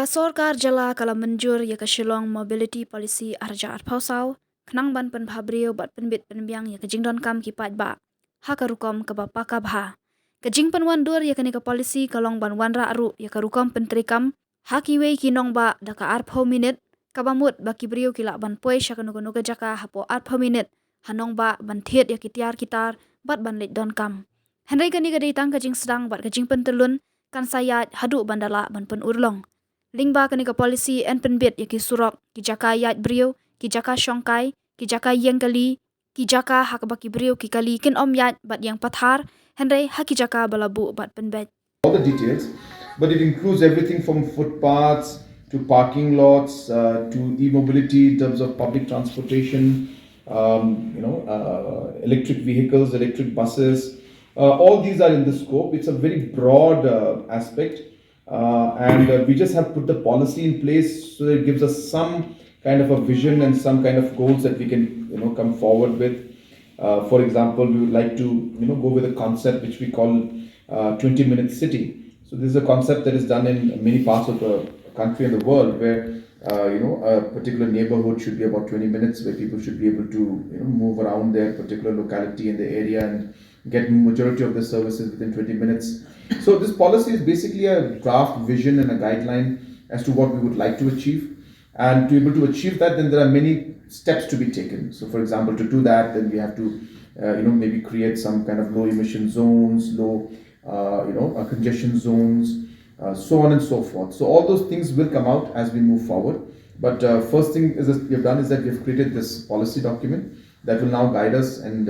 Sorkar jala kala menjur ya ke Shillong mobility policy arja arpausau kenang ban pen phabrio bat penbit penbiang ya ke jingdon kam ki pat ba ha ka rukom ke bapa ka bha ke jing pen wan dur ya ke ni ke policy kalong ban wan ra ru ya ke rukom Pyntreikam ha ki wei ki nong ba da ka arpho minit ka bamut ba ki brio ki la ban poi sha ka no ke jaka hapo arpho minit hanong ba ban thiet ya ki tiar kitar bat ban let don kam henry ka ni ka dei tang ka jing sedang bat ka jing pen telun kan sayat hadu bandala ban pen urlong Lingba kani ka policy en penbit ya ki surok ki jaka yat brio ki jaka shongkai ki jaka yengkali ki jaka hakba ki brio ki kali kin om yat bat yang pathar henry haki jaka balabu bat penbet all the details, but it includes everything from footpaths to parking lots to e-mobility in terms of public transportation, electric vehicles, electric buses. All these are in the scope. It's a very broad aspect, and we just have put the policy in place so that it gives us some kind of a vision and some kind of goals that we can come forward with. For example, we would like to go with a concept which we call 20-minute city. So this is a concept that is done in many parts of the country and the world, where a particular neighborhood should be about 20 minutes, where people should be able to move around their particular locality in the area and get majority of the services within 20 minutes. So this policy is basically a draft vision and a guideline as to what we would like to achieve. And to be able to achieve that, then there are many steps to be taken. So for example, to do that, then we have to maybe create some kind of low emission zones, low congestion zones, so on and so forth. So all those things will come out as we move forward. But first thing is that we have done is that we have created this policy document that will now guide us and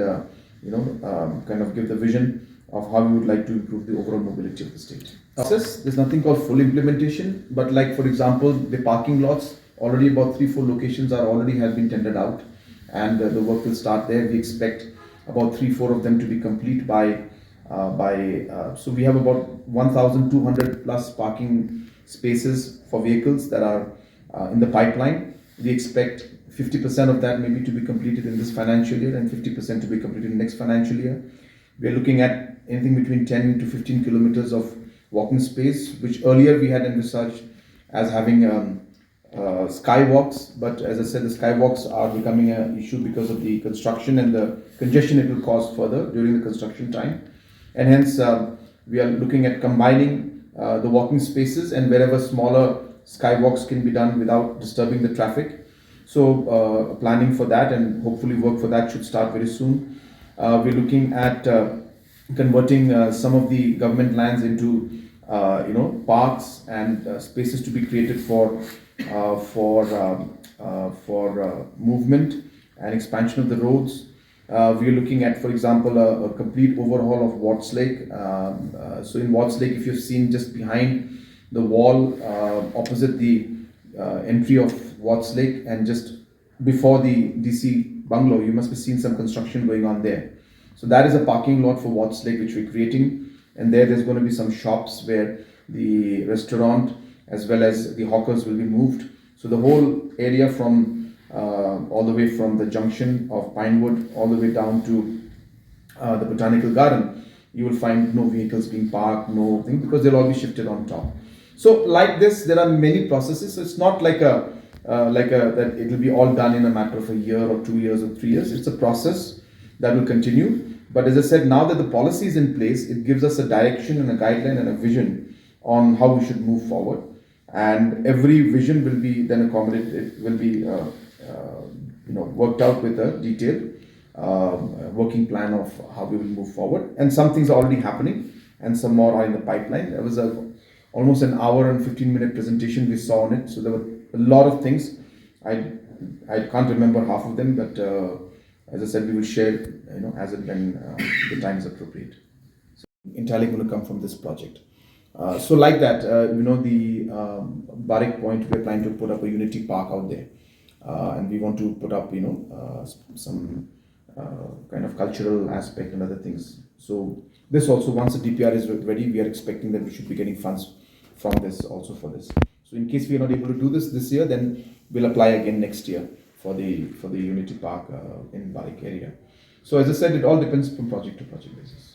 kind of give the vision of how we would like to improve the overall mobility of the state. There's nothing called full implementation, but like for example, the parking lots, already about 3-4 locations are already have been tendered out, and the work will start there. We expect about 3-4 of them to be complete so we have about 1,200 plus parking spaces for vehicles that are in the pipeline. We expect 50% of that maybe to be completed in this financial year and 50% to be completed in next financial year. We are looking at anything between 10 to 15 kilometers of walking space, which earlier we had envisaged as having skywalks, but as I said, the skywalks are becoming an issue because of the construction and the congestion it will cause further during the construction time. And hence, we are looking at combining the walking spaces and wherever smaller skywalks can be done without disturbing the traffic. So planning for that and hopefully work for that should start very soon. We're looking at converting some of the government lands into parks and spaces to be created for movement and expansion of the roads. We are looking at, for example, a complete overhaul of Watts Lake. So in Watts Lake, if you've seen just behind the wall, opposite the entry of Watts Lake and just before the DC bungalow, you must be seeing some construction going on there. So that is a parking lot for Watts Lake, which we're creating. And there's going to be some shops where the restaurant as well as the hawkers will be moved. So the whole area from all the way from the junction of Pinewood all the way down to the Botanical Garden, you will find no vehicles being parked, no thing, because they'll all be shifted on top. So like this, there are many processes. So it's not like that it will be all done in a matter of a year or 2 years or 3 years. It's a process that will continue. But as I said, now that the policy is in place, it gives us a direction and a guideline and a vision on how we should move forward. And every vision will be then accommodated, will be worked out with a detailed working plan of how we will move forward. And some things are already happening and some more are in the pipeline. There was almost an hour and 15-minute presentation we saw on it. So there were a lot of things. I can't remember half of them, but as I said, we will share as and when the time is appropriate. So entirely going to come from this project. So like that, the Barik Point, we're planning to put up a Unity Park out there. And we want to put up, some kind of cultural aspect and other things. So this also, once the DPR is ready, we are expecting that we should be getting funds from this also for this. So in case we are not able to do this year, then we'll apply again next year for the Unity Park in Barik area. So as I said, it all depends from project to project basis.